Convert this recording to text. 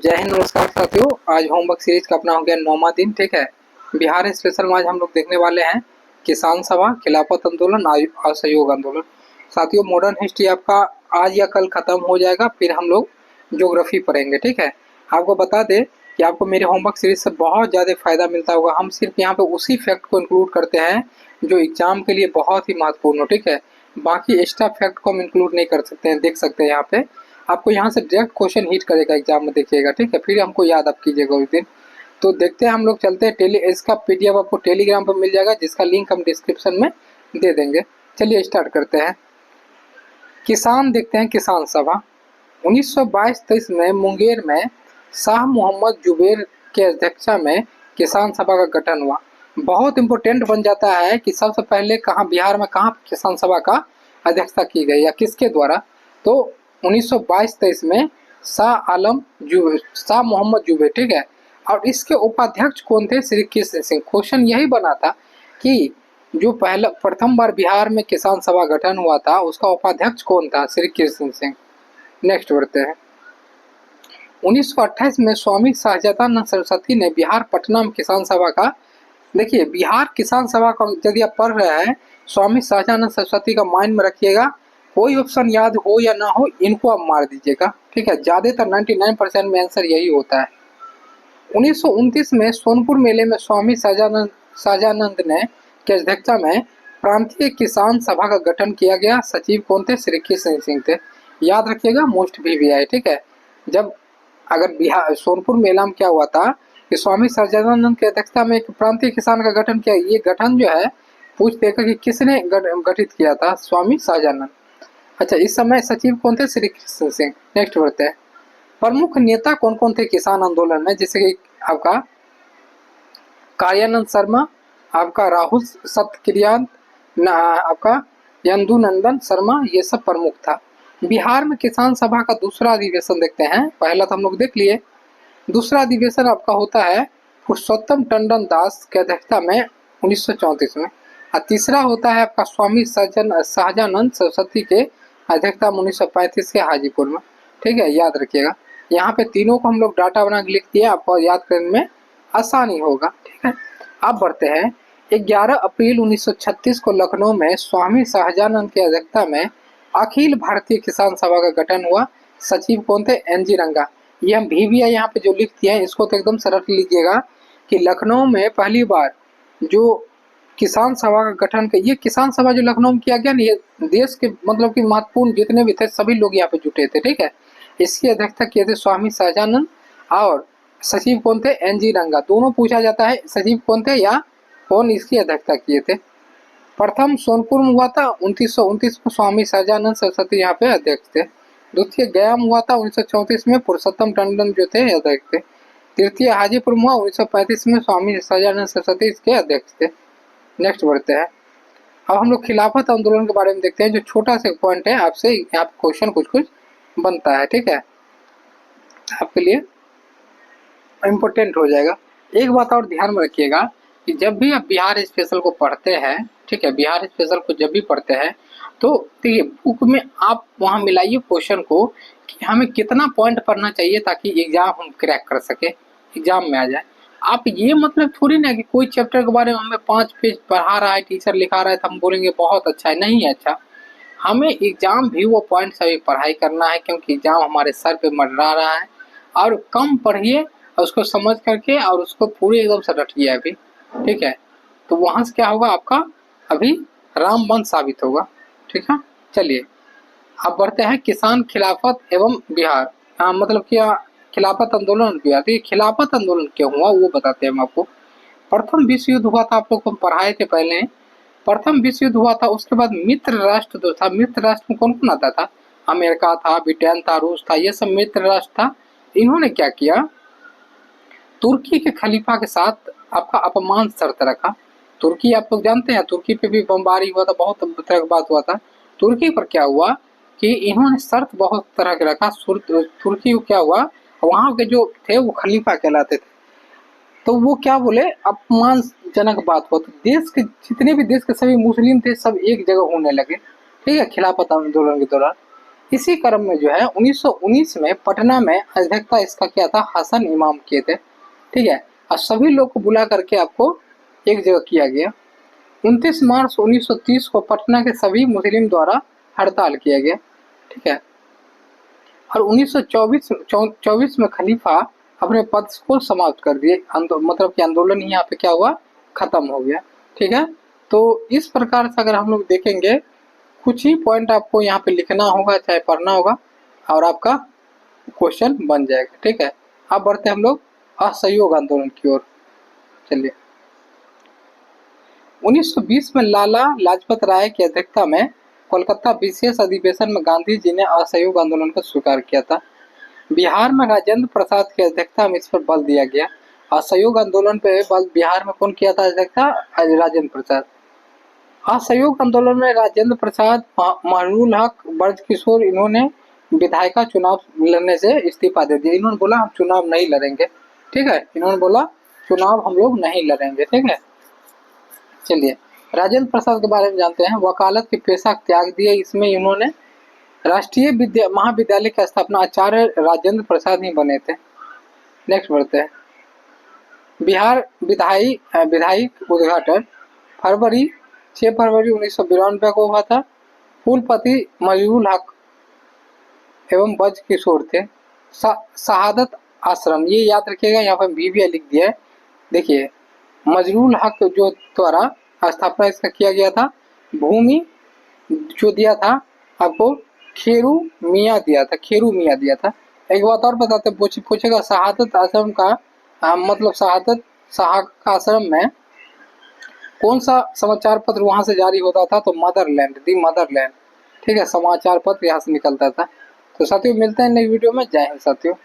जय हिंद, नमस्कार साथियों। आज होमवर्क सीरीज का अपना हो गया 9वां दिन। ठीक है, बिहार स्पेशल में आज हम लोग देखने वाले हैं किसान सभा, खिलाफत आंदोलन, असहयोग आंदोलन। साथियों, मॉडर्न हिस्ट्री आपका आज या कल खत्म हो जाएगा, फिर हम लोग ज्योग्राफी पढ़ेंगे। ठीक है, आपको बता दें कि आपको मेरे होमवर्क सीरीज से बहुत ज़्यादा फायदा मिलता होगा। हम सिर्फ यहाँ पे उसी फैक्ट को इंक्लूड करते हैं जो एग्जाम के लिए बहुत ही महत्वपूर्ण हो। ठीक है, बाकी एक्स्ट्रा फैक्ट को हम इंक्लूड नहीं कर सकते हैं। देख सकते हैं यहाँ पे आपको यहाँ से डायरेक्ट क्वेश्चन हिट करेगा एग्जाम में, देखिएगा। ठीक है, फिर हमको याद आप कीजिएगा उस दिन। तो देखते हैं, हम लोग चलते हैं। इसका पीडीएफ आपको टेलीग्राम पर मिल जाएगा, जिसका लिंक हम डिस्क्रिप्शन में दे देंगे। चलिए स्टार्ट करते हैं। किसान देखते हैं, किसान सभा 1922-23 में मुंगेर में शाह मोहम्मद जुबेर के अध्यक्षता में किसान सभा का गठन हुआ। बहुत इंपॉर्टेंट बन जाता है कि सबसे पहले कहाँ बिहार में कहाँ किसान सभा का अध्यक्षता की गई या किसके द्वारा। तो 1922-23 में शाह मोहम्मद जुबेर। ठीक है, और इसके उपाध्यक्ष कौन थे? श्री कृष्ण सिंह। क्वेश्चन यही बना था कि जो प्रथम बार बिहार में किसान सभा गठन हुआ था, उसका उपाध्यक्ष कौन था? श्री कृष्ण सिंह। नेक्स्ट बढ़ते हैं। 1928 में स्वामी सहजानंद सरस्वती ने बिहार पटना में किसान सभा का, देखिए बिहार किसान सभा का यदि आप पढ़ रहे हैं, स्वामी सहजानंद सरस्वती का माइंड में रखिएगा। कोई ऑप्शन याद हो या ना हो, इनको आप मार दीजिएगा। ठीक है, ज्यादातर 99% में आंसर यही होता है। 1929 में सोनपुर मेले में स्वामी सहजानंद ने की अध्यक्षता में प्रांतीय किसान सभा का गठन किया गया। सचिव कौन थे? श्री कृष्ण सिंह थे। याद रखिएगा, मोस्ट भी आए। ठीक है, जब अगर बिहार सोनपुर मेला में क्या हुआ था कि स्वामी सहजानंद की अध्यक्षता में एक प्रांतीय किसान का गठन किया। ये गठन जो है पूछ देगा कि किसने गठित किया था? स्वामी सहजानंद। अच्छा, इस समय सचिव कौन थे? श्री कृष्ण सिंह। नेक्स्ट बढ़ते हैं। प्रमुख नेता कौन कौन थे किसान आंदोलन में? जैसे कि आपका कार्यानंद शर्मा, आपका राहुल सतक्रियान, आपका यदुनंदन शर्मा, ये सब प्रमुख था। बिहार में किसान सभा का दूसरा अधिवेशन देखते हैं। पहला तो हम लोग देख लिए। दूसरा अधिवेशन आपका होता है पुरुषोत्तम टंडन दास की अध्यक्षता में 1934 में। और तीसरा होता है आपका स्वामी सहजानंद सरस्वती के अध्यक्षता में 1935 के हाजीपुर में। ठीक है, याद रखिएगा। यहाँ पे तीनों को हम लोग डाटा बना के लिख दिया, आपको याद करने में आसानी होगा। ठीक है, अब बढ़ते हैं। 11 अप्रैल 1936 को लखनऊ में स्वामी सहजानंद की अध्यक्षता में अखिल भारतीय किसान सभा का गठन हुआ। सचिव कौन थे? NG रंगा। ये हम भी यहाँ पे जो लिख दिए हैं, इसको तो एकदम से रट लीजिएगा कि लखनऊ में पहली बार जो किसान सभा का गठन का, ये किसान सभा जो लखनऊ में किया गया ना, ये देश के मतलब कि महत्वपूर्ण जितने भी थे सभी लोग यहाँ पे जुटे थे। ठीक है, इसकी अध्यक्षता किए थे स्वामी सहजानंद, और सचिव कौन थे? NG रंगा। दोनों पूछा जाता है, सचिव कौन थे या कौन इसकी अध्यक्षता किए थे। प्रथम सोनपुर में हुआ था 1929 में, स्वामी सहजानंद सरस्वती यहाँ पे अध्यक्ष थे। द्वितीय गया में हुआ था 1934 में, पुरुषोत्तम टंडन जो थे अध्यक्ष थे। तृतीय हाजीपुर में हुआ 1935 में, स्वामी सहजानंद सरस्वती इसके अध्यक्ष थे। नेक्स्ट बढ़ते हैं। अब हम लोग खिलाफत आंदोलन के बारे में देखते हैं, जो छोटा सा पॉइंट है, आपसे यहाँ पे क्वेश्चन कुछ कुछ बनता है। ठीक है, आपके लिए इम्पोर्टेंट हो जाएगा। एक बात और ध्यान में रखिएगा कि जब भी आप बिहार स्पेशल को पढ़ते हैं, ठीक है, बिहार स्पेशल को जब भी पढ़ते हैं, तो देखिए बुक में आप वहाँ मिलाइए क्वेश्चन को कि हमें कितना पॉइंट पढ़ना चाहिए ताकि एग्जाम हम क्रैक कर सके, एग्जाम में आ जाए। आप ये मतलब थोड़ी ना कि कोई चैप्टर के बारे में हमें 5 पेज पढ़ा रहा है, टीचर लिखा रहा है, तो हम बोलेंगे बहुत अच्छा है। नहीं है अच्छा, हमें एग्जाम भी वो पॉइंट सभी पढ़ाई करना है, क्योंकि एग्जाम हमारे सर पे मंडरा रहा है। और कम पढ़िए और उसको समझ करके और उसको पूरे एकदम से रटिए अभी। ठीक है, तो वहाँ से क्या होगा, आपका अभी रामबन साबित होगा। ठीक है, चलिए अब बढ़ते हैं। किसान खिलाफत एवं बिहार, मतलब क्या खिलाफत आंदोलन किया। तो ये खिलाफत आंदोलन क्यों हुआ वो बताते हैं हम आपको। प्रथम विश्व युद्ध हुआ था, आप लोग को पढ़ाए थे पहले। प्रथम विश्व युद्ध हुआ था, उसके बाद मित्र राष्ट्र जो था, मित्र राष्ट्र में कौन कौन आता था? अमेरिका था, ब्रिटेन था, रूस था, ये सब मित्र राष्ट्र था। इन्होंने क्या किया, तुर्की के खलीफा के साथ आपका अपमान शर्त रखा। तुर्की आप लोग जानते हैं, तुर्की पे भी बमबारी हुआ था, बहुत तरह की बात हुआ था। तुर्की पर क्या हुआ कि इन्होंने शर्त बहुत तरह के रखा। तुर्की को क्या हुआ, वहाँ के जो थे वो खलीफा कहलाते थे, तो वो क्या बोले, अपमानजनक बात हुआ। तो देश के जितने भी देश के सभी मुस्लिम थे सब एक जगह होने लगे। ठीक है, खिलाफत आंदोलन के दौरान। इसी क्रम में जो है 1919 में पटना में अध्यक्षता इसका क्या था, हसन इमाम किए थे। ठीक है, और सभी लोग को बुला करके आपको एक जगह किया गया। 29 मार्च 1930 को पटना के सभी मुस्लिम द्वारा हड़ताल किया गया। ठीक है, और 1924 में खलीफा अपने पद को समाप्त कर दिए, मतलब कि आंदोलन यहाँ पे क्या हुआ, खत्म हो गया। ठीक है, तो इस प्रकार से अगर हम लोग देखेंगे, कुछ ही पॉइंट आपको यहाँ पे लिखना होगा, चाहे पढ़ना होगा, और आपका क्वेश्चन बन जाएगा। ठीक है, अब बढ़ते हम लोग असहयोग आंदोलन की ओर। चलिए, 1920 में लाला लाजपत राय की अध्यक्षता में कोलकाता विशेष अधिवेशन में गांधी जी ने असहयोग आंदोलन को स्वीकार किया था। बिहार में राजेंद्र प्रसाद की अध्यक्षता में इस पर बल दिया गया। असहयोग आंदोलन पे बल बिहार में कौन किया था अध्यक्षता, राजेंद्र प्रसाद। असहयोग आंदोलन में राजेंद्र प्रसाद, महरूल हक, ब्रज किशोर, इन्होंने विधायिका चुनाव लड़ने से इस्तीफा दे दिया। इन्होंने बोला हम चुनाव नहीं लड़ेंगे। ठीक है, इन्होंने बोला चुनाव हम लोग नहीं लड़ेंगे। ठीक है, चलिए राजेंद्र प्रसाद के बारे में जानते हैं। वकालत के पेशा त्याग दिए, इसमें इन्होंने राष्ट्रीय महाविद्यालय की स्थापना आचार्य राजेंद्र प्रसाद ही बने थे। नेक्स्ट बढ़ते हैं, बिहार विधायिक उद्घाटन फरवरी 6 फरवरी 1992 को हुआ था। कुलपति मजरूल हक एवं ब्रज किशोर थे। शहादत आश्रम, ये याद रखिएगा, यहाँ पर भी लिख दिया है। देखिए, मजरूल हक जो द्वारा स्थापना इसका किया गया था। भूमि जो दिया था आपको खेरू मियाँ दिया था। एक बात और बताते, पूछेगा शहादत आश्रम का मतलब शहादत आश्रम में कौन सा समाचार पत्र वहां से जारी होता था, तो मदरलैंड, दी मदरलैंड। ठीक है, समाचार पत्र यहाँ से निकलता था। तो साथियों मिलते हैं नई वीडियो में। जय हिंद साथियों।